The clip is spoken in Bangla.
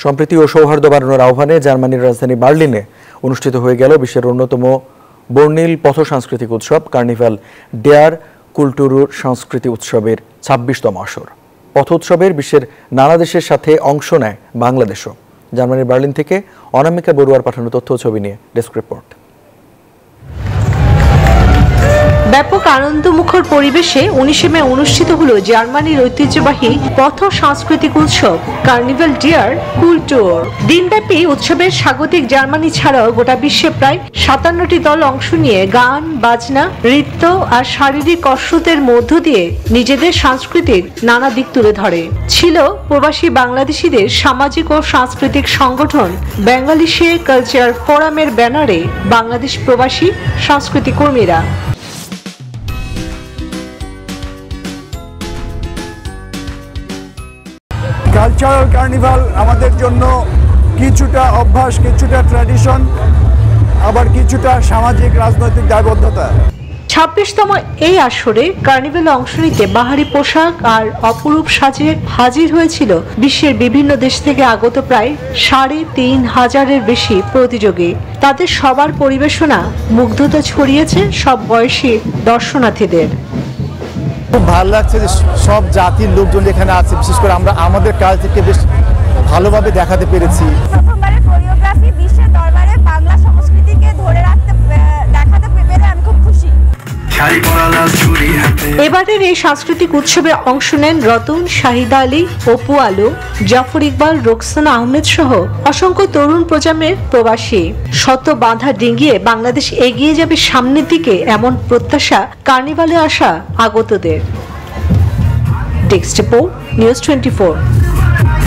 সম্প্রীতি ও সৌহার্দ্য বাড়ানোর আহ্বানে জার্মানির রাজধানী বার্লিনে অনুষ্ঠিত হয়ে গেল বিশ্বের অন্যতম বর্ণিল পথ সাংস্কৃতিক উৎসব কার্নিভাল ডেয়ার কুলটুরুর সংস্কৃতি উৎসবের ২৬তম আসর। পথ উৎসবের বিশ্বের নানা দেশের সাথে অংশ নেয় বাংলাদেশও। জার্মানির বার্লিন থেকে অনামিকা বড়ুয়ার পাঠানো তথ্য ও ছবি নিয়ে ডেস্ক রিপোর্ট। ব্যাপক আনন্দমুখর পরিবেশে ১৯ মে অনুষ্ঠিত হলো জার্মানির ঐতিহ্যবাহী পথ সাংস্কৃতিক উৎসব কার্নিভাল ডেয়ার কুলটুর। দিনব্যাপী উৎসবের স্বাগতিক জার্মানি ছাড়াও গোটা বিশ্বে প্রায় ৫৭টি দল অংশ নিয়ে গান, বাজনা, নৃত্য আর শারীরিক কসরতের মধ্য দিয়ে নিজেদের সাংস্কৃতিক নানা দিক তুলে ধরে। ছিল প্রবাসী বাংলাদেশিদের সামাজিক ও সাংস্কৃতিক সংগঠন বাংলাদেশে কালচার ফোরামের ব্যানারে বাংলাদেশ প্রবাসী সাংস্কৃতিক কর্মীরা। কালচারাল কার্নিভাল আমাদের জন্য কিছুটা অভ্যাস, কিছুটা ট্র্যাডিশন, আবার কিছুটা সামাজিক রাজনৈতিক দায়বদ্ধতা। ২৬তম এই আসরে কার্নিভালে অংশ নিতে বাহারি পোশাক আর অপরূপ সাজে হাজির হয়েছিল বিশ্বের বিভিন্ন দেশ থেকে আগত প্রায় ৩,৫০০-এর বেশি প্রতিযোগী। তাদের সবার পরিবেশনা মুগ্ধতা ছড়িয়েছে সব বয়সী দর্শনার্থীদের। খুব ভালো লাগছে যে সব জাতির লোকজন এখানে আছে, বিশেষ করে আমরা আমাদের কালচারকে বেশ ভালোভাবে দেখাতে পেরেছি। প্রথমবারের কোরিওগ্রাফি বিশ্বের দরবারে বাংলা সংস্কৃতিকে ধরে দেখাতে পেরে আমি খুব খুশি। এবারের এই সাংস্কৃতিক উৎসবে অংশ নেন রতন, শাহিদা আলী, অপু আলো, জাফর ইকবাল, রোকসানা আহমেদ সহ অসংখ্য তরুণ প্রজন্মের প্রবাসী। শত বাধা ডিঙিয়ে বাংলাদেশ এগিয়ে যাবে সামনের দিকে, এমন প্রত্যাশা কার্নিভালে আসা আগতদের। Desk report, news 24।